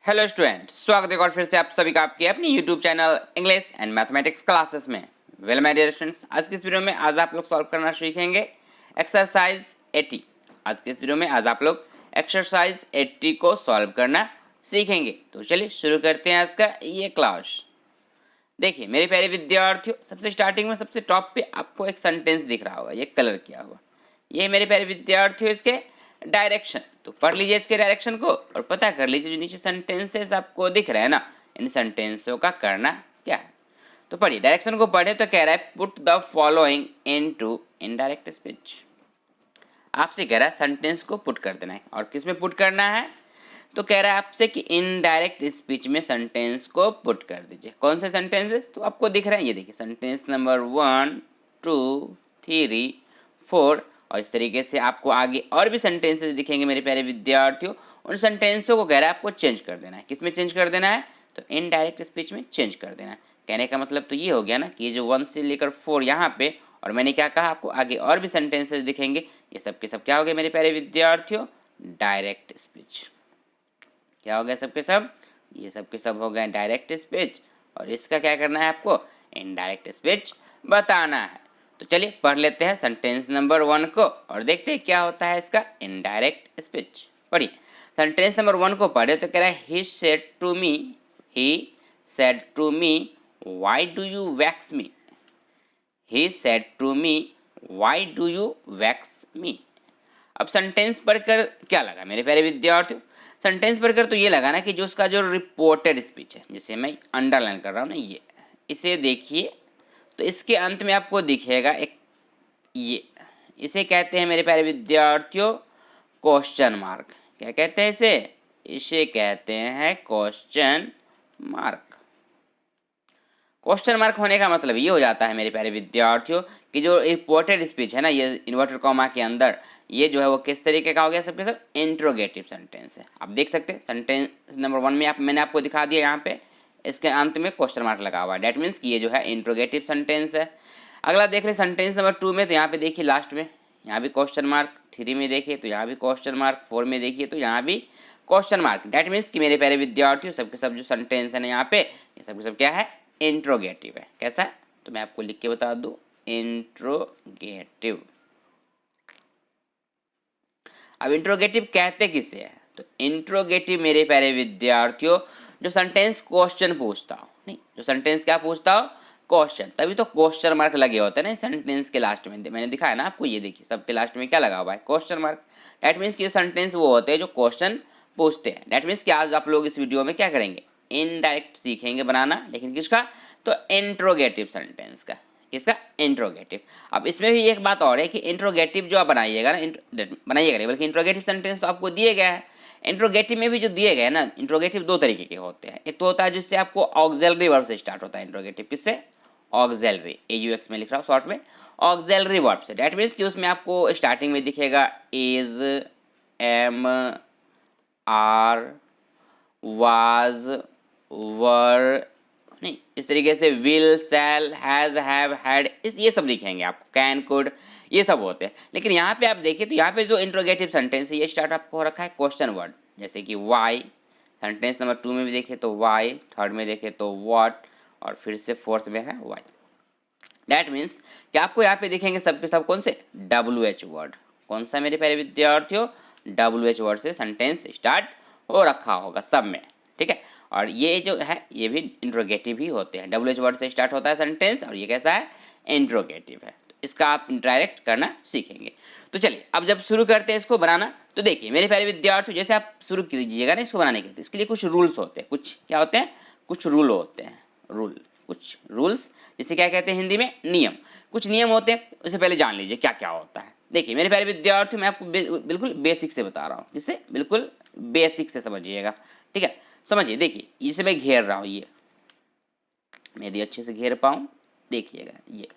Hello students, स्वागत है और फिर से आप सभी का आपके अपनी YouTube channel English and mathematics classes में। वेल माय डियर स्टूडेंट्स, आज की इस वीडियो में आज आप लोग सॉल्व करना सीखेंगे एक्सरसाइज 80। आज की इस वीडियो में आज आप लोग एक्सरसाइज 80 को सॉल्व करना सीखेंगे। तो चलिए शुरू करते हैं आज का ये क्लास। देखिए मेरे प्यारे विद्यार्थियों, सबसे स्टार्टिंग में सबसे टॉप पे आपको एक सेंटेंस दिख रहा होगा, ये कलर किया हुआ। ये मेरे प्यारे विद्यार्थियों इसके डायरेक्शन, तो पढ़ लीजिए इसके डायरेक्शन को और पता कर लीजिए जो नीचे सेंटेंसेस आपको दिख रहे हैं ना, इन सेंटेंसों का करना क्या है। तो पढ़िए, डायरेक्शन को पढ़े तो कह रहा है put the following into indirect speech. आपसे कह रहा है सेंटेंस को पुट कर देना है, और किस में पुट करना है, तो कह रहा है आपसे कि इनडायरेक्ट स्पीच में सेंटेंस को पुट कर दीजिए। कौन से सेंटेंसेस तो आपको दिख रहे हैं, ये देखिए सेंटेंस नंबर 1, 2, 3, 4 और इस तरीके से आपको आगे और भी सेंटेंसेस दिखेंगे मेरे प्यारे विद्यार्थियों। उन सेंटेंसों को कह रहा है आपको चेंज कर देना है। किस में चेंज कर देना है, तो इनडायरेक्ट स्पीच में चेंज कर देना है। कहने का मतलब तो ये हो गया ना कि ये जो 1 से लेकर 4 यहाँ पे, और मैंने क्या कहा आपको आगे और भी सेंटेंसेस दिखेंगे, ये सब के सब क्या हो गए मेरे प्यारे विद्यार्थियों, डायरेक्ट स्पीच। क्या हो गया सबके सब, ये सब के सब हो गए डायरेक्ट स्पीच, और इसका क्या करना है आपको, इनडायरेक्ट स्पीच बताना है। तो चलिए पढ़ लेते हैं सेंटेंस नंबर 1 को और देखते हैं क्या होता है इसका इनडायरेक्ट स्पीच। पढ़िए, सेंटेंस नंबर 1 को पढ़े तो कह रहा है he said to me why do you vex me. He said to me why do you vex me. अब सेंटेंस पढ़कर क्या लगा मेरे प्यारे विद्यार्थियों, सेंटेंस पढ़कर तो ये लगा ना कि जो उसका जो रिपोर्टेड स्पीच है, जिसे मैं अंडरलाइन कर रहा हूँ ना, ये इसे देखिए तो इसके अंत में आपको दिखेगा एक ये, इसे कहते हैं मेरे प्यारे विद्यार्थियों क्वेश्चन मार्क। क्या कहते हैं इसे, इसे कहते हैं क्वेश्चन मार्क। क्वेश्चन मार्क होने का मतलब ये हो जाता है मेरे प्यारे विद्यार्थियों कि जो रिपोर्टेड स्पीच है ना, ये इन्वर्टेड कॉमा के अंदर, ये जो है वो किस तरीके का हो गया सबके सब, इंट्रोगेटिव सेंटेंस है। आप देख सकते हैं सेंटेंस नंबर 1 में मैंने आपको दिखा दिया, यहाँ पे इसके अंत में क्वेश्चन मार्क लगा हुआ है। डैट मीन्स कि ये जो है इंट्रोगेटिव सेंटेंस है। अगला देख ले सेंटेंस नंबर 2 में, तो यहाँ पे देखिए लास्ट में यहाँ भी क्वेश्चन मार्क, 3 में देखिए तो यहाँ भी क्वेश्चन मार्क, 4 में देखिए तो यहाँ भी क्वेश्चन मार्क। डैट मीन्स कि मेरे प्यारे विद्यार्थियों सबके सब जो सेंटेंस है ना यहाँ पे, ये सबके सब क्या है, इंट्रोगेटिव है। कैसा है, तो मैं आपको लिख के बता दूं, इंट्रोगेटिव। अब इंट्रोगेटिव कहते किसे हैं, तो इंट्रोगेटिव मेरे प्यारे विद्यार्थियों जो सेंटेंस क्वेश्चन पूछता हो, नहीं जो सेंटेंस क्या पूछता हो, क्वेश्चन, तभी तो क्वेश्चन मार्क लगे होते हैं ना सेंटेंस के लास्ट में। मैंने दिखाया ना आपको, ये देखिए सबके लास्ट में क्या लगा हुआ है, क्वेश्चन मार्क। डैट मीन्स कि सेंटेंस वो होते हैं जो क्वेश्चन पूछते हैं। डैट मीन्स कि आज आप लोग इस वीडियो में क्या करेंगे, इनडायरेक्ट सीखेंगे बनाना, लेकिन किसका, तो इंट्रोगेटिव सेंटेंस का। किसका, इंट्रोगेटिव। अब इसमें भी एक बात और है कि इंट्रोगेटिव जो आप बनाइएगा ना, बनाइएगा नहीं बल्कि इंट्रोगेटिव सेंटेंस तो आपको दिए गया है। इंट्रोगेटिव में भी जो दिए गए ना, इंट्रोगेटिव 2 तरीके के होते हैं। एक तो होता है जिससे आपको ऑक्सिलरी वर्ब से स्टार्ट होता है इंट्रोगेटिव, किससे, ऑक्सिलरी, AUX में लिख रहा हूँ शॉर्ट में, ऑक्सिलरी वर्ब से। डैट मीन्स कि उसमें आपको स्टार्टिंग में दिखेगा is, am, are, was, were, नहीं इस तरीके से will, shall, has, have, had, इस ये सब दिखेंगे आपको, कैन, कुड, ये सब होते हैं। लेकिन यहाँ पे आप देखिए तो यहाँ पे जो इंट्रोगेटिव सेंटेंस है ये स्टार्ट आपको हो रखा है क्वेश्चन वर्ड, जैसे कि वाई। सेंटेंस नंबर 2 में भी देखें तो वाई, 3rd में देखें तो व्हाट, और फिर से 4th में है वाई। डैट मीन्स कि आपको यहाँ पे दिखेंगे सबके सब कौन से, WH वर्ड। कौन सा मेरे प्यारे विद्यार्थियों, WH वर्ड से सेंटेंस स्टार्ट हो रखा होगा सब में, ठीक है। और ये जो है ये भी इंट्रोगेटिव ही होते हैं, WH वर्ड से स्टार्ट होता है सेंटेंस, और ये कैसा है, इंट्रोगेटिव है। तो इसका आप इंटरेक्ट करना सीखेंगे। तो चलिए अब जब शुरू करते हैं इसको बनाना, तो देखिए मेरे प्यारे विद्यार्थियों जैसे आप शुरू कीजिएगा ना इसको बनाने के, तो इसके लिए कुछ रूल्स होते हैं, कुछ क्या होते हैं, कुछ रूल होते हैं, रूल, कुछ रूल्स, जिसे क्या कहते हैं हिंदी में, नियम। कुछ नियम होते हैं, उससे पहले जान लीजिए क्या क्या होता है। देखिए मेरे प्यारे विद्यार्थियों मैं आपको बिल्कुल बेसिक से बता रहा हूँ, जिससे बिल्कुल बेसिक से समझिएगा, ठीक है। समझिए, देखिए इसे मैं घेर रहा हूँ, ये मैं यदि अच्छे से घेर पाऊँ, देखिएगा ये,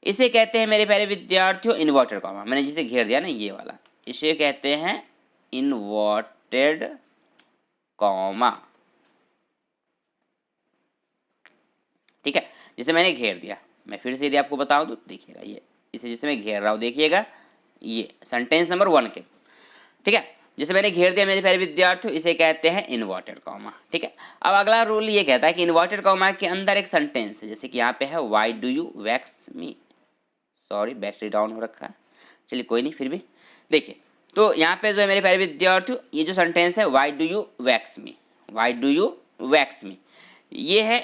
इसे कहते हैं मेरे प्यारे विद्यार्थियों इन्वर्टेड कॉमा। मैंने जिसे घेर दिया ना ये वाला, इसे कहते हैं इन्वर्टेड कॉमा, ठीक है। जिसे मैंने घेर दिया, मैं फिर से यदि आपको बताऊं तो देखिएगा ये, इसे जिसे मैं घेर रहा हूँ देखिएगा, ये सेंटेंस नंबर 1 के, ठीक है। जैसे मैंने घेर दिया मेरे प्यारे विद्यार्थियों, इसे कहते हैं इन्वर्टेड कॉमा। ठीक है, अब अगला रूल ये कहता है कि इन्वर्टेड कॉमा के अंदर एक सेंटेंस है, जैसे कि यहाँ पे है why do you vex me, sorry battery down हो रखा है, चलिए कोई नहीं, फिर भी देखिए। तो यहाँ पे जो है मेरे प्यारे विद्यार्थियों, ये जो सेंटेंस है why do you vex me, why do you vex मी, ये है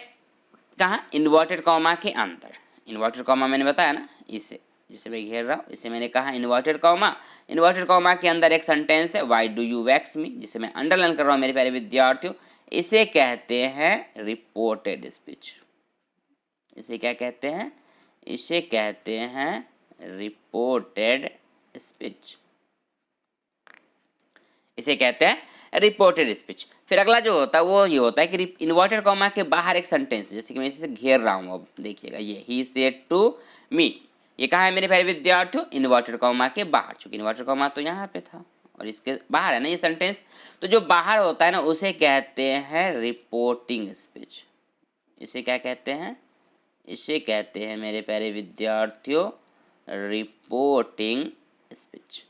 कहाँ, इन्वर्टेड कॉमा के अंदर। इन्वर्टेड कॉमा मैंने बताया ना, इसे जिसे मैं घेर रहा हूँ, इसे मैंने कहा इन्वर्टेड कॉमा। इन्वर्टेड कॉमा के अंदर एक सेंटेंस है वाई डू यू वैक्स मी, जिसे मैं अंडरलाइन कर रहा हूँ मेरे प्यारे विद्यार्थियों, इसे कहते हैं रिपोर्टेड स्पीच। इसे क्या कहते हैं, इसे कहते हैं रिपोर्टेड स्पीच, इसे कहते हैं रिपोर्टेड स्पीच। फिर अगला जो होता है वो ये होता है कि इन्वर्टेड कॉमा के बाहर एक सेंटेंस, जैसे कि मैं इसे घेर रहा हूँ, अब देखिएगा ये ही सेड टू मी, ये कहाँ है मेरे प्यारे विद्यार्थियों, इन्वर्टेड कॉमा के बाहर, चूंकि इन्वर्टेड कॉमा तो यहाँ पे था और इसके बाहर है ना ये सेंटेंस, तो जो बाहर होता है ना उसे कहते हैं रिपोर्टिंग स्पीच। इसे क्या कहते हैं, इसे कहते हैं मेरे प्यारे विद्यार्थियों रिपोर्टिंग स्पीच।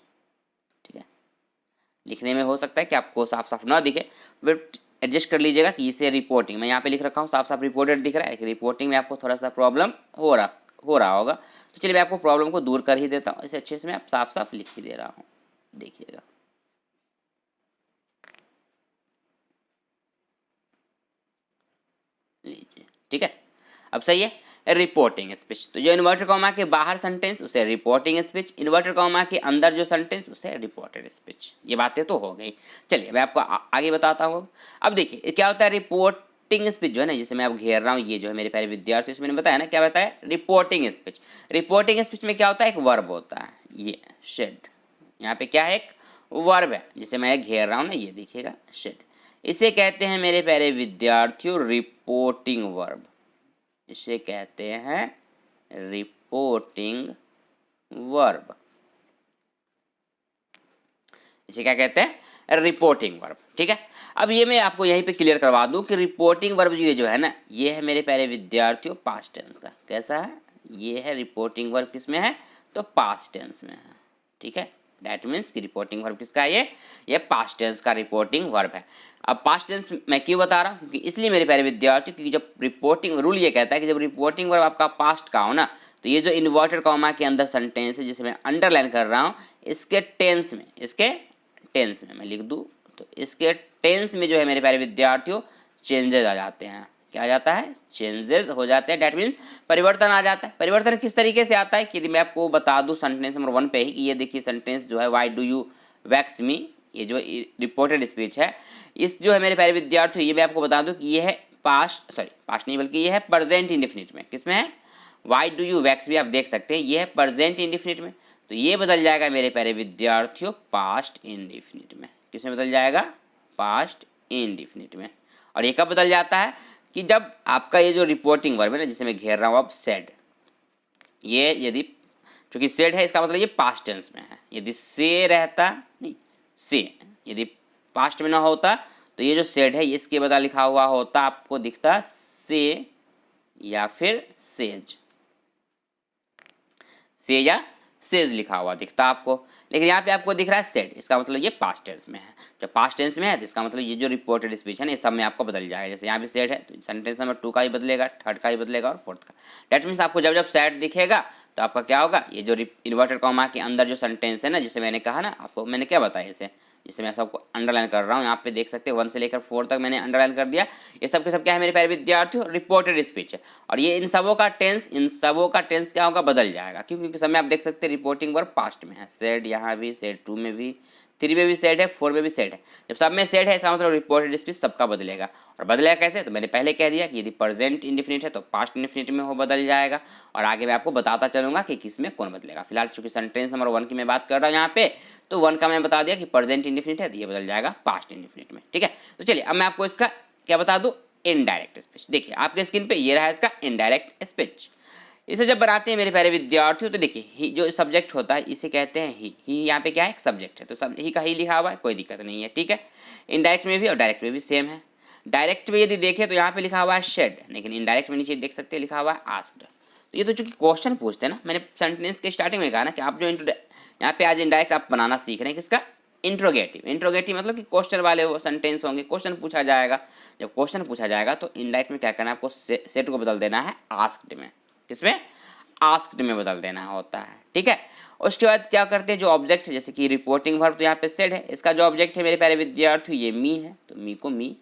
ठीक है, लिखने में हो सकता है कि आपको साफ साफ ना दिखे, बट एडजस्ट कर लीजिएगा कि इसे रिपोर्टिंग, मैं यहाँ पे लिख रखा हूँ साफ साफ रिपोर्टेड दिख रहा है, कि रिपोर्टिंग में आपको थोड़ा सा प्रॉब्लम हो रहा होगा, तो चलिए मैं आपको प्रॉब्लम को दूर कर ही देता हूँ, इसे अच्छे से मैं आप साफ साफ लिख ही दे रहा हूँ, देखिएगा। लीजिए, ठीक है, अब सही है, रिपोर्टिंग स्पीच। तो जो इन्वर्टेड कॉमा के बाहर सेंटेंस उसे रिपोर्टिंग स्पीच, इन्वर्टेड कॉमा के अंदर जो सेंटेंस उसे रिपोर्टेड स्पीच। ये बातें तो हो गई, चलिए मैं आपको आगे बताता हूँ। अब देखिए क्या होता है रिपोर्टिंग स्पीच जो है ना, जिसे मैं अब घेर रहा हूँ, ये जो है मेरे प्यारे विद्यार्थी, इसमें मैंने बताया ना क्या बताया, रिपोर्टिंग स्पीच। रिपोर्टिंग स्पीच में क्या होता है, एक वर्ब होता है, ये शेड, यहाँ पे क्या है, एक वर्ब है जिसे मैं घेर रहा हूँ ना, ये देखिएगा शेड, इसे कहते हैं मेरे प्यारे विद्यार्थियों रिपोर्टिंग वर्ब, इसे कहते हैं रिपोर्टिंग वर्ब, इसे क्या कहते हैं, रिपोर्टिंग वर्ब। ठीक है, अब ये मैं आपको यहीं पे क्लियर करवा दूं कि रिपोर्टिंग वर्ब ये जो है ना, ये है मेरे प्यारे विद्यार्थियों पास्ट टेंस का, कैसा है, ये है रिपोर्टिंग वर्ब, किसमें है, तो पास्ट टेंस में है। ठीक है, दैट मीन्स कि रिपोर्टिंग वर्ब किसका है, ये पास्ट टेंस का रिपोर्टिंग वर्ब है। अब पास्ट टेंस मैं क्यों बता रहा हूँ, क्योंकि इसलिए मेरे प्यारे विद्यार्थियों, क्योंकि जब रिपोर्टिंग रूल ये कहता है कि जब रिपोर्टिंग वर्ब आपका पास्ट का हो ना, तो ये जो इन्वर्टेड कॉमा के अंदर सेंटेंस है जिसे मैं अंडरलाइन कर रहा हूँ, इसके टेंस में, इसके टेंस में मैं लिख दूँ, तो इसके टेंस में जो है मेरे प्यारे विद्यार्थियों चेंजेस आ जाते हैं। क्या आ जाता है, चेंजेस हो जाते हैं, डैट मीन्स परिवर्तन आ जाता है। परिवर्तन किस तरीके से आता है कि यदि मैं आपको बता दूं सेंटेंस नंबर 1 पे ही, ये देखिए सेंटेंस जो है वाई डू यू वैक्स मी, ये जो रिपोर्टेड स्पीच है, इस जो है मेरे प्यारे विद्यार्थियों, ये मैं आपको बता दूं कि ये है पास्ट नहीं बल्कि ये है प्रेजेंट इंडेफिनिट में, किसमें है, वाई डू यू वैक्स भी आप देख सकते हैं, ये है प्रेजेंट इंडेफिनिट में, तो ये बदल जाएगा मेरे प्यारे विद्यार्थियों पास्ट इंडेफिनिट में। किसमें बदल जाएगा, पास्ट इंडेफिनिट में। और ये कब बदल जाता है, कि जब आपका ये जो रिपोर्टिंग वर्ब है ना, जिसे मैं घेर रहा हूँ अब सेड, ये यदि चूंकि सेड है इसका मतलब ये पास्ट टेंस में है, यदि से रहता नहीं से, यदि पास्ट में ना होता तो ये जो सेड है इसके बदला लिखा हुआ होता, आपको दिखता से या फिर सेज, से या सेज लिखा हुआ दिखता आपको, लेकिन यहाँ पे आपको दिख रहा है सेड, इसका मतलब ये पास्ट टेंस में है। जब पास्ट टेंस में है तो इसका मतलब ये जो रिपोर्टेड स्पीच है ना, ये सब में आपको बदल जाएगा। जैसे यहाँ पे सेड है तो सेंटेंस नंबर 2 का ही बदलेगा, 3rd का ही बदलेगा और 4th का। डैट मीन्स आपको जब जब सेड दिखेगा तो आपका क्या होगा, ये जो इन्वर्टेड कॉमा के अंदर जो सेंटेंस है ना, जिसे मैंने कहा ना आपको, मैंने क्या बताया इसे, जिसे मैं सबको अंडरलाइन कर रहा हूँ, यहाँ पे देख सकते हैं 1 से लेकर 4 तक मैंने अंडरलाइन कर दिया। ये सब के सब क्या है मेरे प्यारे विद्यार्थियों, रिपोर्टेड स्पीच है। और ये इन सबों का टेंस क्या होगा, बदल जाएगा, क्योंकि सब में आप देख सकते हैं रिपोर्टिंग वर्ब पास्ट में है, सेड यहाँ भी, सेड 2 में भी, 3 में भी सेड है, 4 में भी सेड है। जब सब में सेड है इसका मतलब रिपोर्टेड स्पीच सबका बदलेगा। और बदलेगा कैसे, तो मैंने पहले कह दिया कि यदि प्रेजेंट इंडेफिनिट है तो पास्ट इंडेफिनिट में हो बदल जाएगा, और आगे मैं आपको बताता चलूंगा कि किस में कौन बदलेगा। फिलहाल चूंकि सेंटेंस नंबर 1 की मैं बात कर रहा हूँ यहाँ पे, तो 1 का मैं बता दिया कि प्रेजेंट इंडेफिनिट है तो ये बदल जाएगा पास्ट इंडेफिनिट में। ठीक है, तो चलिए अब मैं आपको इसका क्या बता दूँ, इनडायरेक्ट स्पीच। देखिए आपके स्क्रीन पे ये रहा इसका इनडायरेक्ट स्पीच। इसे जब बनाते हैं मेरे प्यारे विद्यार्थियों, तो देखिए ही जो सब्जेक्ट होता है इसे कहते हैं ही यहाँ पे क्या है, एक सब्जेक्ट है, तो सब ही का ही लिखा हुआ है, कोई दिक्कत नहीं है। ठीक है, इनडायरेक्ट में भी और डायरेक्ट में भी सेम है। डायरेक्ट में यदि देखें तो यहाँ पे लिखा हुआ है शेड, लेकिन इनडायरेक्ट में नीचे देख सकते हैं लिखा हुआ है आस्क्ड। तो ये तो चूंकि क्वेश्चन पूछते हैं ना, मैंने सेंटेंस के स्टार्टिंग में कहा ना कि आप जो यहाँ पे आज इनडायरेक्ट आप बनाना सीख रहे हैं, किसका, इंट्रोगेटिव, इंट्रोगेटिव मतलब कि क्वेश्चन वाले वो सेंटेंस होंगे, क्वेश्चन पूछा जाएगा। जब क्वेश्चन पूछा जाएगा तो इनडायरेक्ट में क्या करना है, आपको सेट को बदल देना है आस्क्ड में। किसमें? आस्क्ड में बदल देना होता है, ठीक है। उसके बाद क्या करते हैं, जो ऑब्जेक्ट जैसे कि रिपोर्टिंग वर्ब तो यहाँ पे सेड है, इसका जो ऑब्जेक्ट है मेरे प्यारे विद्यार्थी ये मी है, तो मी को मी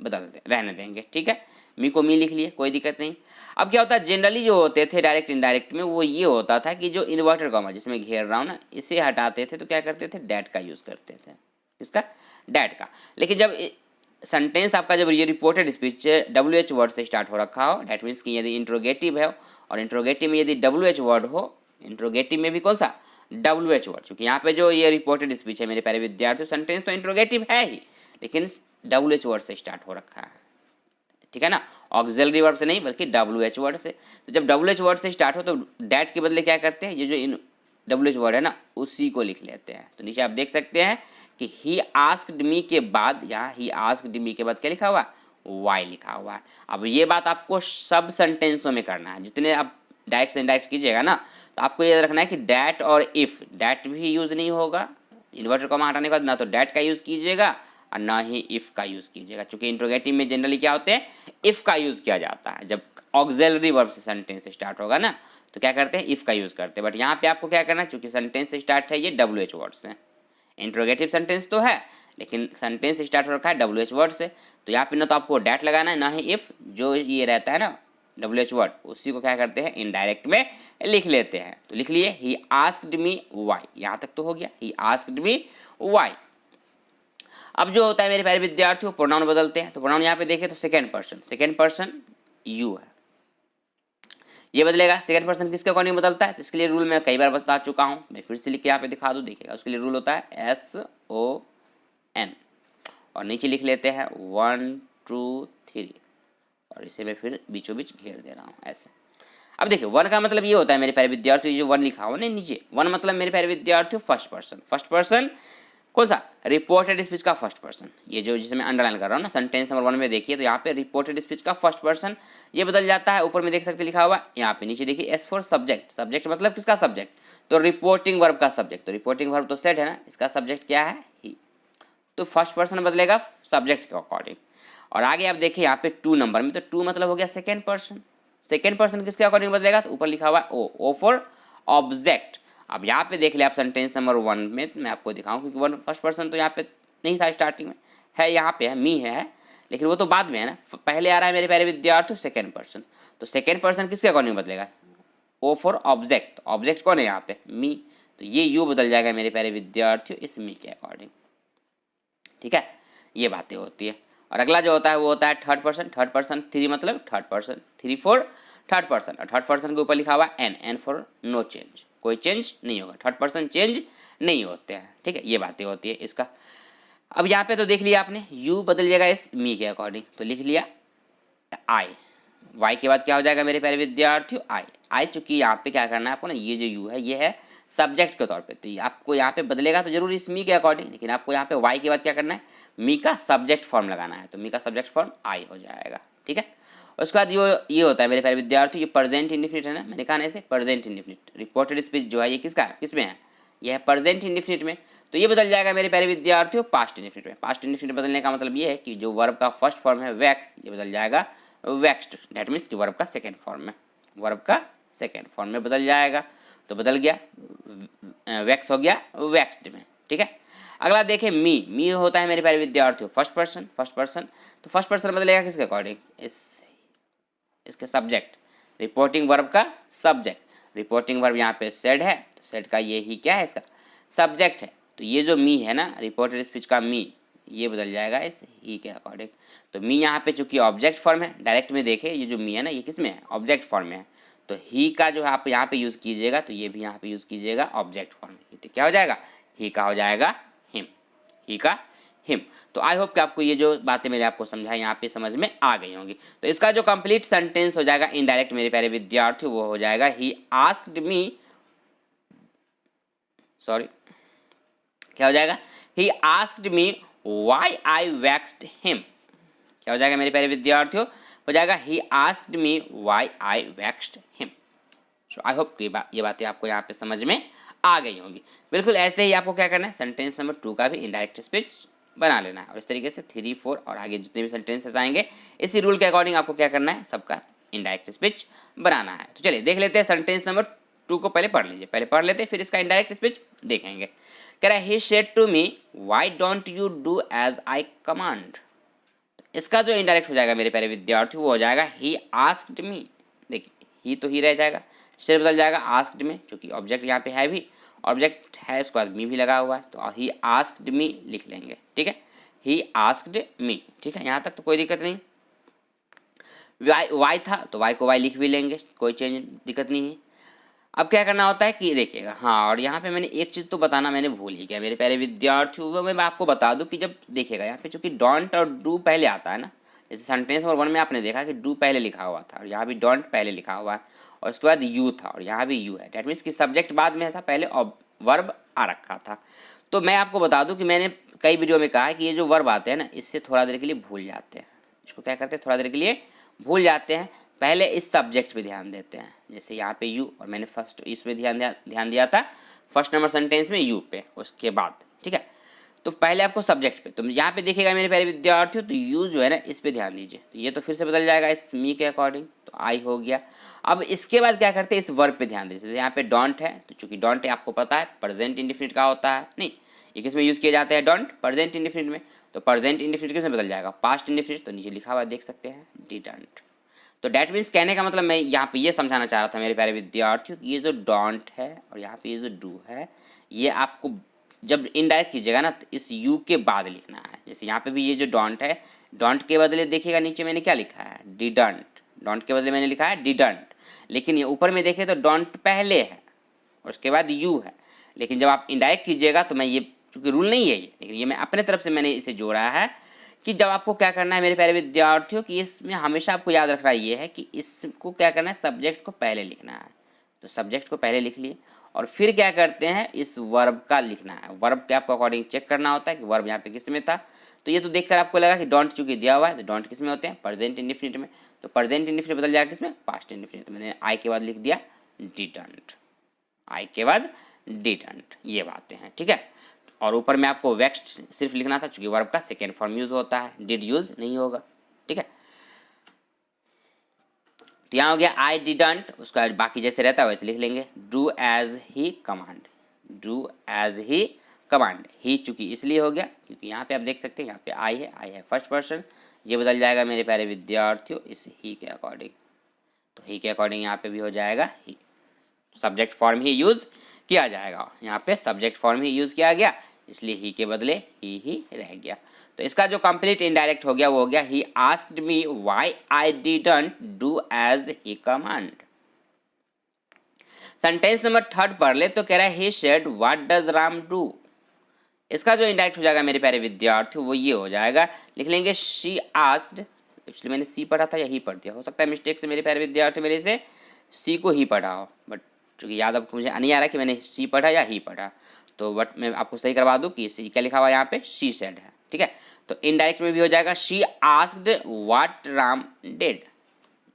बदल दे रहने देंगे, ठीक है। मी को मी लिख लिए, कोई दिक्कत नहीं। अब क्या होता है, जनरली जो होते थे डायरेक्ट इनडायरेक्ट में, वो ये होता था कि जो इन्वर्टर कॉमा जिसमें घेर रहा हूँ ना, इसे हटाते थे तो क्या करते थे, डैट का यूज़ करते थे। इसका? डैट का। लेकिन जब सेंटेंस आपका जब ये रिपोर्टेड स्पीच WH वर्ड से स्टार्ट हो रखा हो, डैट मीन्स कि यदि इंट्रोगेटिव है और इंट्रोगेटिव में यदि WH वर्ड हो, इंट्रोगेटिव में भी कौन सा, WH वर्ड, क्योंकि यहाँ पे जो ये रिपोर्टेड स्पीच है मेरे प्यारे विद्यार्थियों, सेंटेंस तो इंट्रोगेटिव है ही, लेकिन WH वर्ड से स्टार्ट हो रखा है, ठीक है ना। ऑक्सिलरी वर्ड से नहीं बल्कि WH वर्ड से। तो जब WH वर्ड से स्टार्ट हो तो डैट के बदले क्या करते हैं, ये जो इन WH वर्ड है ना उसी को लिख लेते हैं। तो नीचे आप देख सकते हैं कि ही आस्क्ड मी के बाद, यहाँ ही आस्क्ड मी के बाद क्या लिखा हुआ है, वाई लिखा हुआ है। अब ये बात आपको सब सेंटेंसों में करना है, जितने आप डायरेक्ट से इनडायरेक्ट कीजिएगा ना, तो आपको याद रखना है कि डैट और इफ़, डैट भी यूज़ नहीं होगा इन्वर्टर कॉमा हटाने के बाद, ना तो डैट का यूज़ कीजिएगा और ना ही इफ़ का यूज़ कीजिएगा, क्योंकि इंट्रोगेटिव में जनरली क्या होते हैं, इफ़ का यूज़ किया जाता है। जब ऑक्सिलरी वर्ब से सेंटेंस स्टार्ट होगा ना तो क्या करते हैं, इफ़ का यूज़ करते हैं। बट यहाँ पे आपको क्या करना है, चूँकि सेंटेंस स्टार्ट है ये WH वर्ड से, इंट्रोगेटिव सेंटेंस तो है लेकिन सेंटेंस स्टार्ट हो रखा है WH वर्ड से, तो यहाँ पे ना तो आपको डैट लगाना है ना ही इफ़, जो ये रहता है ना WH वर्ड उसी को क्या करते हैं, इनडायरेक्ट में लिख लेते हैं। तो लिख लिए, ही आस्क्ड मी वाई, यहाँ तक तो हो गया, ही आस्क्ड मी वाई। अब जो होता है मेरे प्यारे विद्यार्थियों, प्रोनाउन बदलते हैं। तो प्रोनाउन यहाँ पे देखें तो सेकेंड पर्सन यू है, ये बदलेगा। सेकंड पर्सन किसके अकॉर्डिंग बदलता है, तो इसके लिए रूल मैं कई बार बता चुका हूँ, मैं फिर से लिख के यहाँ पे दिखा दूँ, देखिएगा। उसके लिए रूल होता है SON और नीचे लिख लेते हैं 1 2 3 और इसे मैं फिर बीचों बीच घेर दे रहा हूँ ऐसे। अब देखिए 1 का मतलब ये होता है मेरे प्यारे विद्यार्थियों, जो 1 लिखा हो ना नीचे, 1 मतलब मेरे प्यारे विद्यार्थियों फर्स्ट पर्सन कौन सा, रिपोर्टेड स्पीच का फर्स्ट पर्सन। ये जो जिसे मैं अंडरलाइन कर रहा हूँ ना, सेंटेंस नंबर 1 में देखिए तो यहाँ पे रिपोर्टेड स्पीच का फर्स्ट पर्सन ये बदल जाता है। ऊपर में देख सकते लिखा हुआ, यहाँ पे नीचे देखिए S फॉर सब्जेक्ट, सब्जेक्ट मतलब किसका सब्जेक्ट, तो रिपोर्टिंग वर्ब का सब्जेक्ट। तो रिपोर्टिंग वर्ब तो सेट है ना, इसका सब्जेक्ट क्या है, ही। तो फर्स्ट पर्सन बदलेगा सब्जेक्ट के अकॉर्डिंग। और आगे आप देखिए यहाँ पे 2 नंबर में, तो 2 मतलब हो गया सेकेंड पर्सन। सेकेंड पर्सन किसके अकॉर्डिंग बदलेगा, तो ऊपर लिखा हुआ O फॉर ऑब्जेक्ट। अब यहाँ पे देख लिया आप सेंटेंस नंबर 1 में, मैं आपको दिखाऊं क्योंकि 1 फर्स्ट पर्सन तो यहाँ पे नहीं था, स्टार्टिंग में है, यहाँ पे है मी है, लेकिन वो तो बाद में है ना, पहले आ रहा है मेरे प्यारे विद्यार्थी सेकेंड पर्सन। तो सेकेंड पर्सन किसके अकॉर्डिंग बदलेगा, O फॉर ऑब्जेक्ट, ऑब्जेक्ट कौन है यहाँ पे, मी, तो ये यू बदल जाएगा मेरे प्यारे विद्यार्थियों इस मी के अकॉर्डिंग, ठीक है। ये बातें होती है। और अगला जो होता है वो होता है थर्ड पर्सन 3 मतलब third person, 3 for third person, और थर्ड पर्सन के ऊपर लिखा हुआ एन फॉर नो चेंज, कोई चेंज नहीं होगा, थर्ड पर्सन चेंज नहीं होते हैं, ठीक है। ये बातें होती है इसका। अब यहाँ पे तो देख लिया आपने, यू बदल जाएगा इस मी के अकॉर्डिंग, तो लिख लिया आई, वाई के बाद क्या हो जाएगा मेरे प्यारे विद्यार्थियों, आई चूंकि यहाँ पे क्या करना है आपको ना, ये जो यू है ये है सब्जेक्ट के तौर पे, तो आपको यहाँ पे बदलेगा तो जरूर इस मी के अकॉर्डिंग, लेकिन आपको यहाँ पे वाई के बाद क्या करना है, मी का सब्जेक्ट फॉर्म लगाना है, तो मी का सब्जेक्ट फॉर्म आई हो जाएगा, ठीक है। उसके बाद ये होता है मेरे प्यारे विद्यार्थियों, ये प्रेजेंट इंडेफिनिट है ना, मैंने कहा ना ऐसे प्रेजेंट इंडेफिनिट, रिपोर्टेड स्पीच जो है ये किसका है, किसमें है, ये है प्रेजेंट इंडेफिनिट में। तो ये बदल जाएगा मेरे प्यारे विद्यार्थियों पास्ट इंडेफिनिट में। पास्ट इंडेफिनिट बदलने का मतलब ये है कि जो वर्ब का फर्स्ट फॉर्म है वैक्स, ये बदल जाएगा वैक्स्ड, दैट मीन्स कि वर्ब का सेकेंड फॉर्म में, वर्ब का सेकेंड फॉर्म में बदल जाएगा। तो बदल गया, वैक्स हो गया वैक्स्ड में, ठीक है। अगला देखें मी होता है मेरे प्यारे विद्यार्थियों फर्स्ट पर्सन, तो फर्स्ट पर्सन बदलेगा किसके अकॉर्डिंग, इसके सब्जेक्ट, रिपोर्टिंग वर्ब का सब्जेक्ट, रिपोर्टिंग वर्ब यहाँ पे सेड है, तो सेड का ये ही क्या है, इसका सब्जेक्ट है। तो ये जो मी है ना, रिपोर्टेड स्पीच का मी, ये बदल जाएगा इस ही के अकॉर्डिंग। तो मी यहाँ पे चूंकि ऑब्जेक्ट फॉर्म है, डायरेक्ट में देखे ये जो मी है ना ये किस में है, ऑब्जेक्ट फॉर्म में है, तो ही का जो आप यहाँ पे यूज़ कीजिएगा तो ये भी यहाँ पे यूज़ कीजिएगा ऑब्जेक्ट फॉर्म में, तो क्या हो जाएगा, ही का हो जाएगा हिम, ही का हिम। तो आई होप कि आपको ये जो बातें मैंने आपको समझाई यहाँ पे समझ में आ गई होंगी। तो इसका जो कंप्लीट सेंटेंस हो जाएगा इनडायरेक्ट मेरे प्यारे विद्यार्थियों, वो हो जाएगा ही आस्क्ड मी, सॉरी क्या हो जाएगा, he asked me why I vaxxed him, क्या हो जाएगा मेरे प्यारे विद्यार्थियों, हो जाएगा he asked me why I vaxxed him, so I hope ये बातें आपको यहाँ पे समझ में आ गई होंगी। बिल्कुल ऐसे ही आपको क्या करना है, सेंटेंस नंबर 2 का भी इनडायरेक्ट स्पीच बना लेना है, और इस तरीके से 3, 4 और आगे जितने भी सेंटेंसेस आएंगे इसी रूल के अकॉर्डिंग आपको क्या करना है, सबका इनडायरेक्ट स्पीच बनाना है। तो चलिए देख लेते हैं, सेंटेंस नंबर 2 को पहले पढ़ लीजिए, पहले पढ़ लेते हैं फिर इसका इनडायरेक्ट स्पीच देखेंगे। कह रहा है he said to me why don't you do as I command. इसका जो इनडायरेक्ट हो जाएगा मेरे प्यारे विद्यार्थी वो हो जाएगा ही आस्क्ड मी। देखिए ही तो ही रह जाएगा, सिर्फ बदल जाएगा आस्क्ड में, क्योंकि ऑब्जेक्ट यहाँ पे है भी, ऑब्जेक्ट है उसके बाद मी भी लगा हुआ है, तो ही आस्क्ड मी लिख लेंगे। ठीक है, ही आस्क्ड मी। ठीक है, यहाँ तक तो कोई दिक्कत नहीं। वाई था तो वाई को वाई लिख भी लेंगे, कोई चेंज दिक्कत नहीं है। अब क्या करना होता है कि देखिएगा, हाँ और यहाँ पे मैंने एक चीज़ तो बताना मैंने भूल ही गया मेरे प्यारे विद्यार्थियों, वो मैं आपको बता दूँ कि जब देखिएगा यहाँ पे चूँकि डोंट और डू पहले आता है ना, जैसे सेंटेंस नंबर 1 में आपने देखा कि डू पहले लिखा हुआ था और यहाँ भी डोंट पहले लिखा हुआ है, और उसके बाद यू था और यहाँ भी यू है। डैट मीन्स कि सब्जेक्ट बाद में था, पहले वर्ब आ रखा था। तो मैं आपको बता दूँ कि मैंने कई वीडियो में कहा है कि ये जो वर्ब आते हैं ना, इससे थोड़ा देर के लिए भूल जाते हैं। इसको क्या करते हैं, थोड़ा देर के लिए भूल जाते हैं, पहले इस सब्जेक्ट पे ध्यान देते हैं। जैसे यहाँ पे यू, और मैंने फर्स्ट इसमें ध्यान दिया था फर्स्ट नंबर सेंटेंस में यू पे, उसके बाद ठीक है। तो पहले आपको सब्जेक्ट पे, तो यहाँ पे देखिएगा मेरे प्यारे विद्यार्थियों, तो यू जो है ना इस पे ध्यान दीजिए, तो ये तो फिर से बदल जाएगा इस मी के अकॉर्डिंग, तो आई हो गया। अब इसके बाद क्या करते हैं, इस वर्ब पे ध्यान दीजिए। यहाँ पे डोंट है, तो चूंकि डोंट है आपको पता है प्रेजेंट इंडेफिनिट का होता है, नहीं ये किस में यूज़ किया जाता है, डोंट प्रेजेंट इंडेफिनिट में, तो प्रेजेंट इंडेफिनिट किस में बदल जाएगा, पास्ट इंडेफिनिट, तो नीचे लिखा हुआ देख सकते हैं डिडंट। तो डैट मीन्स कहने का मतलब मैं यहाँ पे ये समझाना चाह रहा था मेरे प्यारे विद्यार्थियों, ये जो डोंट है और यहाँ पे ये जो डू है, ये आपको जब इनडायरेक्ट कीजिएगा ना तो इस यू के बाद लिखना है। जैसे यहाँ पे भी ये जो डोंट है, डोंट के बदले देखिएगा नीचे मैंने क्या लिखा है, डिडंट। डोंट के बदले मैंने लिखा है डिडंट, लेकिन ये ऊपर में देखें तो डोंट पहले है और उसके बाद यू है। लेकिन जब आप इनडायरेक्ट कीजिएगा तो मैं ये, चूँकि रूल नहीं है ये, लेकिन ये मैं अपने तरफ से मैंने इसे जोड़ा है कि जब आपको क्या करना है मेरे प्यारे विद्यार्थियों, कि इसमें हमेशा आपको याद रखना ये है कि इसको क्या करना है, सब्जेक्ट को पहले लिखना है। तो सब्जेक्ट को पहले लिख लिए और फिर क्या करते हैं, इस वर्ब का लिखना है। वर्ब के आपको अकॉर्डिंग चेक करना होता है कि वर्ब यहाँ पे किस में था। तो ये तो देखकर आपको लगा कि डोंट चूँकि दिया हुआ है, तो डोंट किस में होते हैं, प्रेजेंट इंडेफिनिट में, तो प्रेजेंट इंडेफिनिट बदल जाएगा किस में, पास्ट इंडेफिनिट। तो मैंने आई के बाद लिख दिया डिडंट, आई के बाद डिडंट, ये बातें हैं ठीक है। और ऊपर में आपको वेक्स्ड सिर्फ लिखना था, चूंकि वर्ब का सेकेंड फॉर्म यूज होता है, डिड यूज नहीं होगा ठीक है। तो यहाँ हो गया आई डिडंट, उसका बाकी जैसे रहता है वैसे लिख लेंगे। Do as he command, do as he command, ही चूंकि इसलिए हो गया क्योंकि यहाँ पे आप देख सकते हैं यहाँ पे आई है फर्स्ट पर्सन, ये बदल जाएगा मेरे प्यारे विद्यार्थियों इस ही के अकॉर्डिंग। तो ही के अकॉर्डिंग यहाँ पे भी हो जाएगा ही, सब्जेक्ट फॉर्म ही यूज किया जाएगा। यहाँ पे सब्जेक्ट फॉर्म ही यूज किया गया, इसलिए ही के बदले ही रह गया। तो इसका जो कंप्लीट इनडायरेक्ट हो गया वो हो गया he asked me why I didn't do as he command. Sentence number 3 पढ़ ले, तो कह रहा है he said what does Ram do. इसका जो इनडायरेक्ट हो जाएगा मेरे प्यारे विद्यार्थियों वो ये हो जाएगा, लिख लेंगे शी आस्क्ड। एक्चुअली मैंने सी पढ़ा था या ही पढ़ दिया, हो सकता है मिस्टेक से मेरे प्यारे विद्यार्थी मेरे से सी को ही पढ़ा हो, बट चूँकि याद अब मुझे नहीं आ रहा कि मैंने सी पढ़ा या ही पढ़ा, तो बट मैं आपको सही करवा दूँ कि सी क्या लिखा हुआ है यहाँ पे, शी सेड है ठीक है। तो इनडायरेक्ट में भी हो जाएगा she asked what Ram did,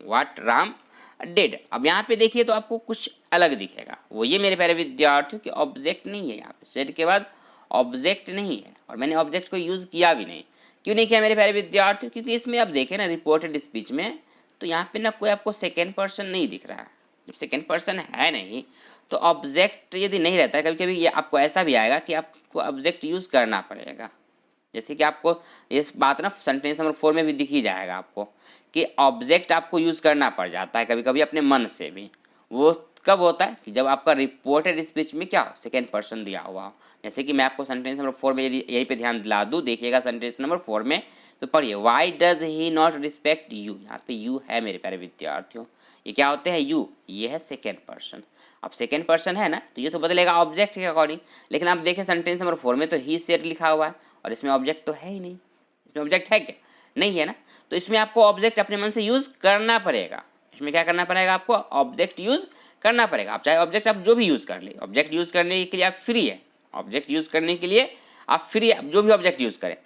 what Ram did. अब यहाँ पे देखिए तो आपको कुछ अलग दिखेगा, वो ये मेरे प्यारे विद्यार्थियों कि ऑब्जेक्ट नहीं है यहाँ पे, सेड के बाद ऑब्जेक्ट नहीं है, और मैंने ऑब्जेक्ट को यूज़ किया भी नहीं। क्यों नहीं किया मेरे प्यारे विद्यार्थियों, क्योंकि इसमें आप देखें ना रिपोर्टेड स्पीच में, तो यहाँ पे ना कोई आपको सेकेंड पर्सन नहीं दिख रहा है। जब सेकेंड पर्सन है नहीं तो ऑब्जेक्ट यदि नहीं रहता है, कभी कभी ये आपको ऐसा भी आएगा कि आपको ऑब्जेक्ट यूज़ करना पड़ेगा। जैसे कि आपको इस बात ना सेंटेंस नंबर 4 में भी दिख ही जाएगा आपको कि ऑब्जेक्ट आपको यूज़ करना पड़ जाता है कभी कभी अपने मन से भी। वो कब होता है कि जब आपका रिपोर्टेड स्पीच में क्या हो, सेकेंड पर्सन दिया हुआ हो। जैसे कि मैं आपको सेंटेंस नंबर 4 में यदि यहीं पे ध्यान दिला दूँ, देखिएगा सेंटेंस नंबर 4 में, तो पढ़िए why does he not respect you. यहाँ पे यू है मेरे प्यारे विद्यार्थियों, ये क्या होते हैं यू, ये है सेकेंड पर्सन। अब सेकेंड पर्सन है ना तो ये तो बदलेगा ऑब्जेक्ट के अकॉर्डिंग, लेकिन आप देखें सेंटेंस नंबर 4 में तो ही सेड लिखा हुआ है और इसमें ऑब्जेक्ट तो है ही नहीं। इसमें ऑब्जेक्ट है क्या, नहीं है ना, तो इसमें आपको ऑब्जेक्ट अपने मन से यूज़ करना पड़ेगा। इसमें क्या करना पड़ेगा, आपको ऑब्जेक्ट यूज़ करना पड़ेगा। आप चाहे ऑब्जेक्ट आप जो भी यूज़ कर ले, ऑब्जेक्ट यूज़ करने के लिए आप फ्री है, ऑब्जेक्ट यूज़ करने के लिए आप फ्री है, जो भी ऑब्जेक्ट यूज़ करें,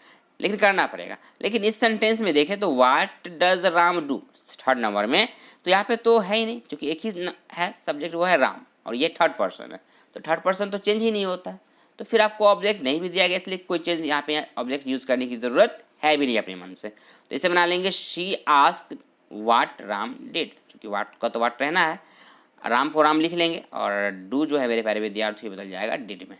लेकिन करना पड़ेगा। लेकिन इस सेंटेंस में देखें तो what does Ram do, third number में, तो यहाँ पे तो है ही नहीं, क्योंकि एक ही है सब्जेक्ट, वो है राम, और ये थर्ड पर्सन है, तो थर्ड पर्सन तो चेंज ही नहीं होता है। तो फिर आपको ऑब्जेक्ट नहीं भी दिया गया, इसलिए कोई चेंज यहाँ पे ऑब्जेक्ट यूज़ करने की ज़रूरत है भी नहीं अपने मन से। तो इसे बना लेंगे she asked what Ram did, क्योंकि वाट का तो वाट रहना है, राम को राम लिख लेंगे, और डू जो है मेरे प्यारे विद्यार्थी बदल जाएगा डिड में,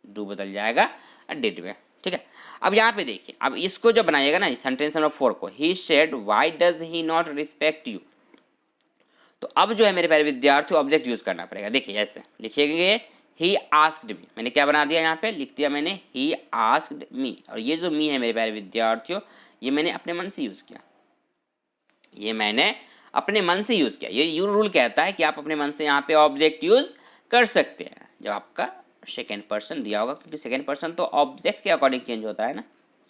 डू बदल जाएगा डिड में। ठीक है, अब यहाँ पे देखिए, अब इसको जो बनाइएगा ना सेंटेंस नंबर 4 को, he said why does he not respect you, तो अब जो है मेरे प्यारे विद्यार्थी ऑब्जेक्ट यूज करना पड़ेगा। देखिए ऐसे लिखिएगा, ही आस्क्ड मी, मैंने क्या बना दिया यहाँ पे, लिख दिया मैंने ही आस्क्ड मी, और ये जो मी है मेरे प्यारे विद्यार्थियों, ये मैंने अपने मन से यूज किया, ये मैंने अपने मन से यूज किया। ये यू रूल कहता है कि आप अपने मन से यहाँ पे ऑब्जेक्ट यूज कर सकते हैं जब आपका सेकेंड पर्सन दिया होगा, क्योंकि सेकेंड पर्सन तो ऑब्जेक्ट के अकॉर्डिंग चेंज होता है ना।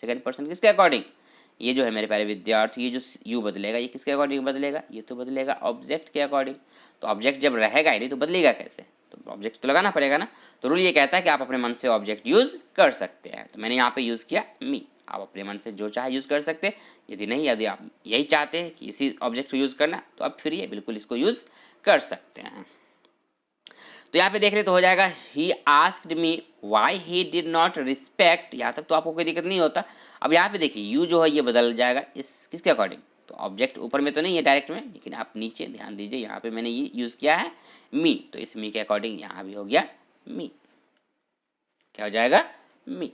सेकेंड पर्सन किसके अकॉर्डिंग, ये जो है मेरे प्यारे विद्यार्थी, ये जो यू बदलेगा ये किसके अकॉर्डिंग बदलेगा, ये तो बदलेगा ऑब्जेक्ट के अकॉर्डिंग। तो ऑब्जेक्ट जब रहेगा ही नहीं तो बदलेगा कैसे, तो ऑब्जेक्ट तो लगाना पड़ेगा ना। तो रूल ये कहता है कि आप अपने मन से ऑब्जेक्ट यूज कर सकते हैं, तो मैंने यहाँ पे यूज किया मी। आप अपने मन से जो चाहे यूज कर सकते हैं, यदि नहीं, यदि आप यही चाहते हैं कि इसी ऑब्जेक्ट को यूज करना, तो आप फिर ये बिल्कुल इसको यूज कर सकते हैं। तो यहाँ पे देख रहे तो हो जाएगा he asked me why he did not respect, यहाँ तक तो आपको कोई दिक्कत नहीं होता। अब यहाँ पे देखिए यू जो है ये बदल जाएगा इस किसके अकॉर्डिंग, तो ऑब्जेक्ट ऊपर में तो नहीं है डायरेक्ट में, लेकिन आप नीचे ध्यान दीजिए, यहाँ पे मैंने ये यूज़ किया है मी, तो इस मी के अकॉर्डिंग यहाँ भी हो गया मी, क्या हो जाएगा मी।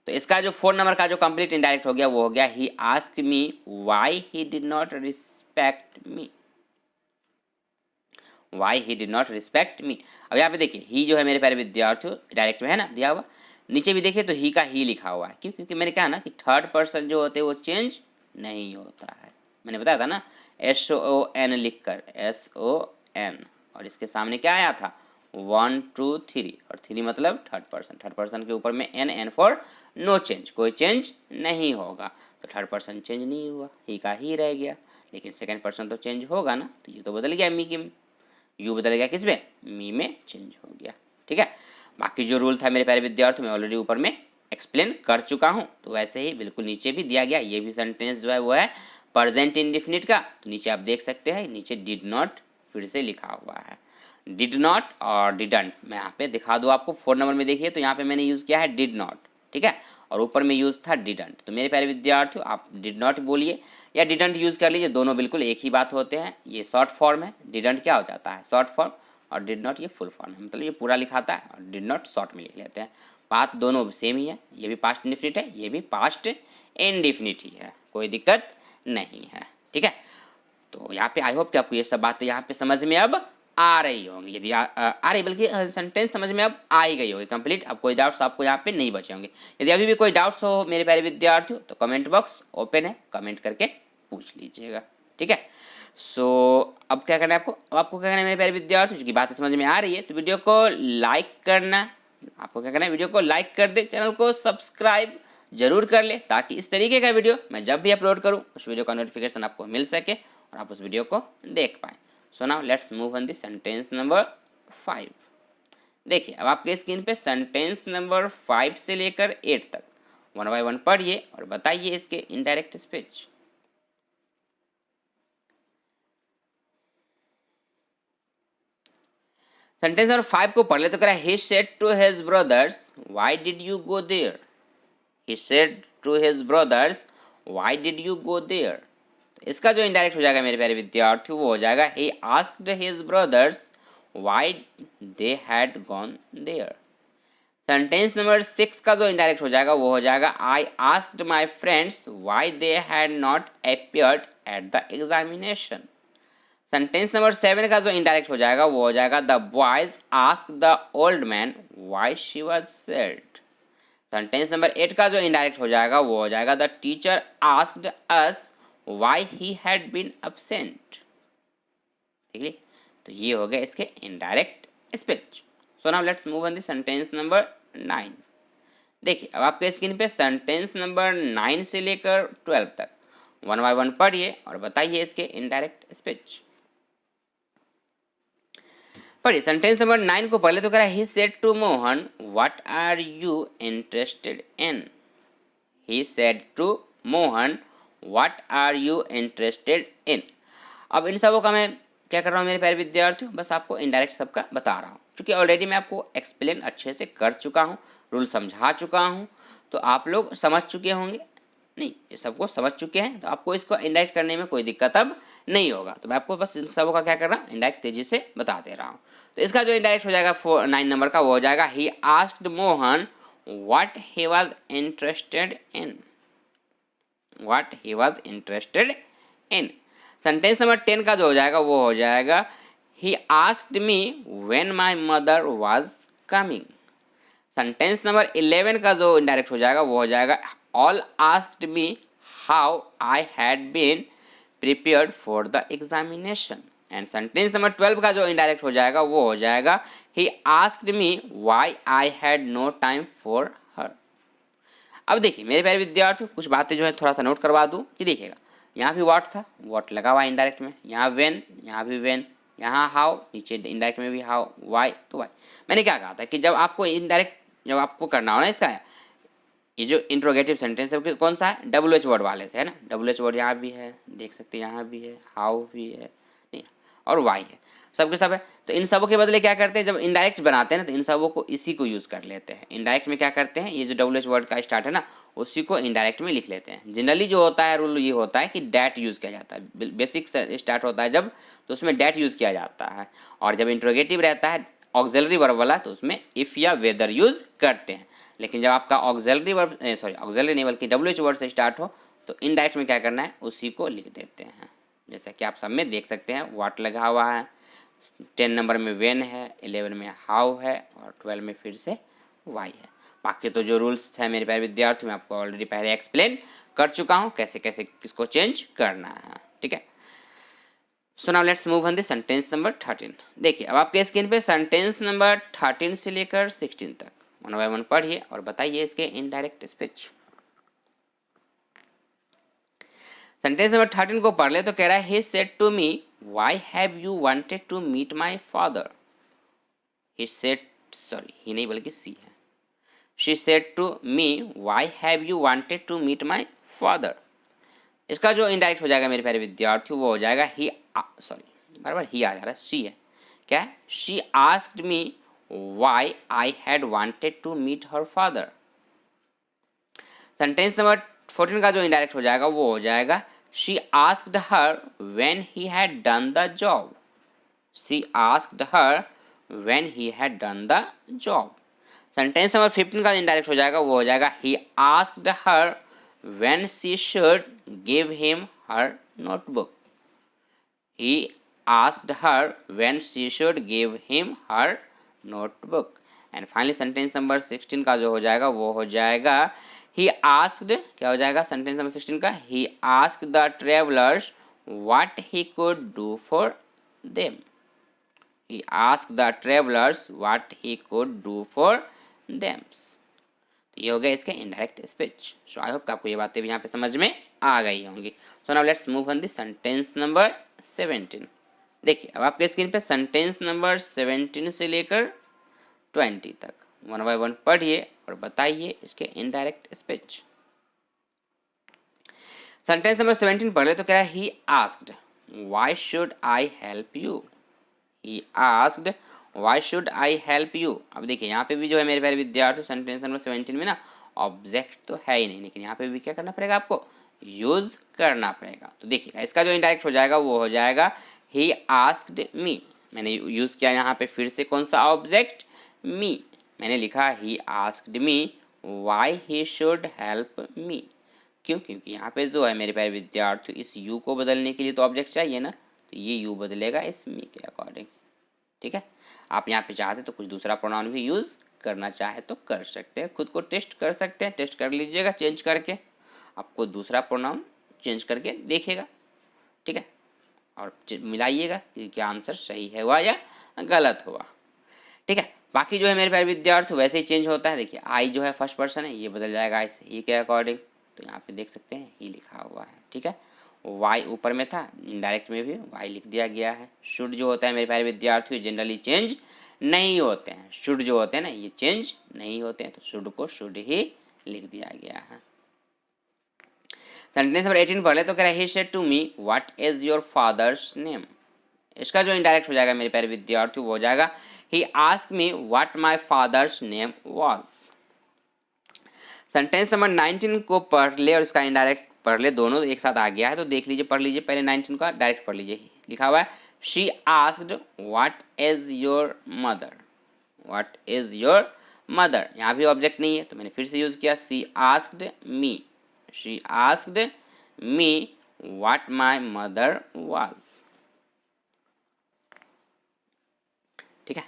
तो इसका जो 4 नंबर का जो कंप्लीट इनडायरेक्ट हो गया वो हो गया he asked me why he did not respect me, why he did not respect मी। अब यहाँ पे देखिए ही जो है मेरे प्यारे विद्यार्थियों डायरेक्ट में है ना दिया हुआ, नीचे भी देखिए तो ही का ही लिखा हुआ है, क्यों, क्योंकि मैंने कहा ना कि थर्ड पर्सन जो होते हैं वो चेंज नहीं होता है, मैंने बताया था ना SON लिख कर SON, और इसके सामने क्या आया था 1 2 3, और 3 मतलब थर्ड पर्सन के ऊपर में N फॉर नो चेंज, कोई चेंज नहीं होगा, तो थर्ड पर्सन चेंज नहीं हुआ, ही का ही रह गया, लेकिन सेकेंड पर्सन तो चेंज होगा ना, तो ये तो बदल गया मी की, यू बदल गया किस में, मी में चेंज हो गया। ठीक है, बाकी जो रूल था मेरे प्यारे विद्यार्थी मैं ऑलरेडी ऊपर में एक्सप्लेन कर चुका हूँ, तो वैसे ही बिल्कुल नीचे भी दिया गया, ये भी सेंटेंस जो है वो है प्रेजेंट इंडेफिनिट का, तो नीचे आप देख सकते हैं नीचे डिड नॉट फिर से लिखा हुआ है, डिड नॉट और डिडंट। मैं यहाँ पे दिखा दूँ आपको 4 नंबर में देखिए, तो यहाँ पे मैंने यूज़ किया है डिड नॉट, ठीक है, और ऊपर में यूज़ था डिडंट। तो मेरे प्यारे विद्यार्थियों आप डिड नॉट बोलिए या डिडंट यूज़ कर लीजिए, दोनों बिल्कुल एक ही बात होते हैं। ये शॉर्ट फॉर्म है, डिडंट क्या हो जाता है शॉर्ट फॉर्म, और डिड नॉट ये फुल फॉर्म है, मतलब ये पूरा लिखाता है, और डिड नॉट शॉर्ट में लिख लेते हैं। बात दोनों सेम ही है, ये भी पास्ट इंडेफिनिट है, ये भी पास्ट इंडेफिनिट ही है, कोई दिक्कत नहीं है। ठीक है, तो यहाँ पे आई होप कि आपको ये सब बातें यहाँ पे समझ में अब आ रही होंगी, यदि आ रही बल्कि सेंटेंस समझ में अब आ ही गई होगी कंप्लीट, अब कोई डाउट्स आपको यहाँ पे नहीं बचे होंगे। यदि अभी भी कोई डाउट्स हो मेरे प्यारे विद्यार्थियों तो कमेंट बॉक्स ओपन है, कमेंट करके पूछ लीजिएगा। ठीक है, सो अब क्या करना है आपको, अब आपको क्या करना है मेरे प्यारे विद्यार्थियों, क्योंकि बातें समझ में आ रही है तो वीडियो को लाइक करना, आपको क्या करना है वीडियो को लाइक कर दे, चैनल को सब्सक्राइब जरूर कर ले, ताकि इस तरीके का वीडियो मैं जब भी अपलोड करूँ उस वीडियो का नोटिफिकेशन आपको मिल सके और आप उस वीडियो को देख पाएँ। So now let's move on the sentence number 5। देखिए अब आपके स्क्रीन पे सेंटेंस नंबर 5 से लेकर 8 तक 1 बाय 1 पढ़िए और बताइए इसके इनडायरेक्ट स्पीच। सेंटेंस नंबर 5 को पढ़ ले तो कह रहा है he said to his brothers why did you go there, he said to his brothers why did you go there. इसका जो इनडायरेक्ट हो जाएगा मेरे प्यारे विद्यार्थियों वो हो जाएगा he asked his brothers why they had gone there. Sentence number 6 का जो इनडायरेक्ट हो जाएगा वो हो जाएगा I asked my friends why they had not appeared at the examination. Sentence number 7 का जो इनडायरेक्ट हो जाएगा वो हो जाएगा the boys asked the old man why she was sad. Sentence number 8 का जो इनडायरेक्ट हो जाएगा वो हो जाएगा the teacher asked us why he had been absent। ठीक है, तो ये हो गया इसके indirect speech. So now let's move on the sentence number 9। देखिए अब आपके स्क्रीन पे सेंटेंस नंबर 9 से लेकर 12 तक 1 बाय 1 पढ़िए और बताइए इसके इनडायरेक्ट स्पीच। पढ़िए सेंटेंस नंबर 9 को पढ़ले तो कह रहा है he said to Mohan what are you interested in, he said to Mohan what are you interested in. अब इन सबों का मैं क्या कर रहा हूँ मेरे प्यारे विद्यार्थियों, बस आपको इनडायरेक्ट सबका बता रहा हूँ, क्योंकि ऑलरेडी मैं आपको एक्सप्लेन अच्छे से कर चुका हूँ, रूल समझा चुका हूँ, तो आप लोग समझ चुके होंगे, नहीं ये सबको समझ चुके हैं, तो आपको इसको इनडायरेक्ट करने में कोई दिक्कत अब नहीं होगा। तो मैं आपको बस इन सबों का क्या कर रहा हूँ, इनडायरेक्ट तेजी से बता दे रहा हूँ। तो इसका जो इनडायरेक्ट हो जाएगा 9 नंबर का, वो हो जाएगा he asked Mohan what he was interested in, what he was interested in. Sentence number 10 का जो हो जाएगा वो हो जाएगा he asked me when my mother was coming. Sentence number 11 का जो इनडायरेक्ट हो जाएगा वो हो जाएगा all asked me how I had been prepared for the examination. And sentence number 12 का जो इनडायरेक्ट हो जाएगा वो हो जाएगा he asked me why I had no time for her. अब देखिए मेरे प्यारे विद्यार्थियों, कुछ बातें जो है थोड़ा सा नोट करवा दूँ कि देखिएगा, यहाँ भी व्हाट था, व्हाट लगा हुआ इनडायरेक्ट में, यहाँ व्हेन, यहाँ भी व्हेन, यहाँ हाउ, नीचे इनडायरेक्ट में भी हाउ, वाई तो वाई। मैंने क्या कहा था कि जब आपको इनडायरेक्ट जब आपको करना हो ना इसका, ये जो इंट्रोगेटिव सेंटेंस है कौन सा है, डब्ल्यू एच वर्ड वाले से है ना, डब्ल्यू एच वर्ड यहाँ भी है, देख सकते हैं यहाँ भी है, हाउ भी है, नहीं और वाई है, सबके सब है। तो इन सबों के बदले क्या करते हैं, जब इनडायरेक्ट बनाते हैं ना तो इन सबों को इसी को यूज़ कर लेते हैं। इनडायरेक्ट में क्या करते हैं, ये जो डब्ल्यू एच वर्ड का स्टार्ट है ना उसी को इनडायरेक्ट में लिख लेते हैं। जनरली जो होता है रूल ये होता है कि डैट यूज़ किया जाता है, बेसिक स्टार्ट होता है जब तो उसमें डैट यूज़ किया जाता है, और जब इंट्रोगेटिव रहता है ऑक्सिलरी वर्ब वाला तो उसमें इफ़ या वेदर यूज़ करते हैं। लेकिन जब आपका ऑक्सिलरी वर्ब ऑक्सिलरी नहीं बल्कि डब्ल्यू एच वर्ड से स्टार्ट हो तो इनडायरेक्ट में क्या करना है, उसी को लिख देते हैं। जैसा कि आप सब में देख सकते हैं व्हाट लगा हुआ है, 10 नंबर में व्हेन है, 11 में हाउ है और 12 में फिर से वाई है। बाकी तो जो रूल्स है मेरे प्यारे विद्यार्थी मैं आपको ऑलरेडी पहले एक्सप्लेन कर चुका हूँ कैसे कैसे किसको चेंज करना है, ठीक है। So now let's move on the sentence number 13। देखिए अब आपके स्क्रीन पे सेंटेंस नंबर 13 से लेकर 16 तक वन बाय वन पढ़िए और बताइए इसके इनडायरेक्ट स्पीच। सेंटेंस नंबर 13 को पढ़ ले तो कह रहा है he said to me why have you wanted to meet my father. He said, sorry he नहीं बल्कि सी है, she said to me why have you wanted to meet my father. इसका जो इनडायरेक्ट हो जाएगा मेरे प्यारे विद्यार्थियों वो हो जाएगा ही, सॉरी बराबर ही आ जा रहा है, सी है क्या है, she asked me why I had wanted to meet her father. Sentence number 14 का जो इनडायरेक्ट हो जाएगा वो हो जाएगा she asked her when he had done the job. She asked her when he had done the job. Sentence number 15 का indirect हो जाएगा वो हो जाएगा he asked her when she should give him her notebook. He asked her when she should give him her notebook. And finally sentence number 16 का जो हो जाएगा वो हो जाएगा he asked, क्या हो जाएगा sentence number 16 का, he asked the travelers what he could do for them. He asked the travelers what he could do for them. ये हो गया इसके indirect speech. So I hope आपको ये बातें भी यहाँ पे समझ में आ गई होंगी। So now let's move on the sentence number 17। देखिए अब आपके स्क्रीन पे सेंटेंस नंबर 17 से लेकर 20 तक वन बाय वन पढ़िए और बताइए इसके इनडायरेक्ट स्पीच। सेंटेंस नंबर 17 पढ़ ले तो कह रहा है he asked why should I help you. He asked why should I help you. अब देखिए यहाँ पे भी जो है मेरे प्यारे विद्यार्थियों सेंटेंस नंबर 17 में ना ऑब्जेक्ट तो है ही नहीं, लेकिन यहाँ पे भी क्या करना पड़ेगा आपको, यूज़ करना पड़ेगा। तो देखिएगा इसका जो इनडायरेक्ट हो जाएगा वो हो जाएगा ही आस्क्ड मी। मैंने यूज़ किया यहाँ पे फिर से कौन सा ऑब्जेक्ट, मी। मैंने लिखा ही asked me why he should help me. क्यों, क्योंकि यहाँ पे जो है मेरे प्यारे विद्यार्थियों इस यू को बदलने के लिए तो ऑब्जेक्ट चाहिए ना, तो ये यू बदलेगा इस मी के अकॉर्डिंग, ठीक है। आप यहाँ पे चाहते तो कुछ दूसरा प्रोनाउन भी यूज़ करना चाहे तो कर सकते हैं, खुद को टेस्ट कर सकते हैं, टेस्ट कर लीजिएगा चेंज करके, आपको दूसरा प्रोनाउन चेंज करके देखिएगा, ठीक है, और मिलाइएगा कि क्या आंसर सही है हुआ या गलत हुआ, ठीक है। बाकी जो है मेरे प्यारे विद्यार्थी वैसे ही चेंज होता है। देखिए आई जो है फर्स्ट पर्सन है, ये बदल जाएगा इस ही के अकॉर्डिंग, तो यहाँ पे देख सकते हैं ही लिखा हुआ है, ठीक है। वाई ऊपर में था, इनडायरेक्ट में भी वाई लिख दिया गया है। शुड जो होता है मेरे प्यारे विद्यार्थियों जनरली चेंज नहीं होते हैं, शुड जो होते हैं ना ये चेंज नहीं होते हैं, तो शुड को शुड ही लिख दिया गया है। सेंटेंस नंबर 18 पढ़ ले तो कह रहा है he said to me what is your father's name. इसका जो इनडायरेक्ट हो जाएगा मेरे प्यारे विद्यार्थी वो हो जाएगा he asked me what my father's name was. Sentence number 19 को पढ़ ले और इसका इनडायरेक्ट पढ़ ले, दोनों एक साथ आ गया है तो देख लीजिए, पढ़ लीजिए पहले 19 का डायरेक्ट पढ़ लीजिए। लिखा हुआ है she asked what is your mother, what is your mother. यहाँ भी ऑब्जेक्ट नहीं है तो मैंने फिर से यूज किया she asked me, she asked me what my mother was. ठीक है।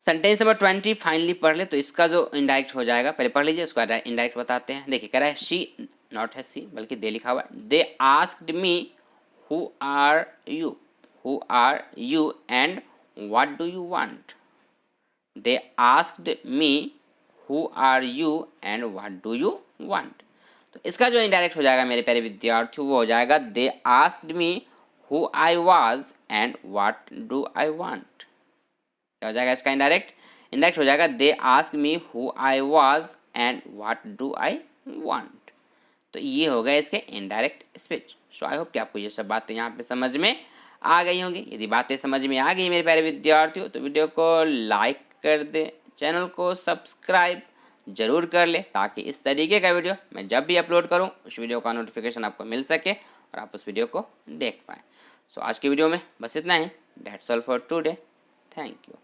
सेंटेंस नंबर 20 फाइनली पढ़ ले तो इसका जो इनडायरेक्ट हो जाएगा पहले पढ़ लीजिए, उसको इनडायरेक्ट बताते हैं। देखिए कह रहा है शी, नॉट है सी बल्कि दे लिखा हुआ है। They asked me who are you and what do you want. They asked me who are you and what do you want. तो इसका जो इनडायरेक्ट हो जाएगा मेरे प्यारे विद्यार्थियों वो हो जाएगा दे asked me who I was and what do I want. क्या हो जाएगा इसका इनडायरेक्ट? इनडायरेक्ट हो जाएगा they ask me who I was and what do I want. तो ये हो गया इसके indirect speech. So I hope कि आपको ये सब बातें यहाँ पे समझ में आ गई होंगी। यदि बातें समझ में आ गई मेरे प्यारे विद्यार्थियों तो वीडियो को लाइक कर दे, चैनल को सब्सक्राइब जरूर कर ले ताकि इस तरीके का वीडियो मैं जब भी अपलोड करूँ उस वीडियो का नोटिफिकेशन आपको मिल सके और आप उस वीडियो को देख पाएँ। सो आज की वीडियो में बस इतना ही। That's all for today. Thank you.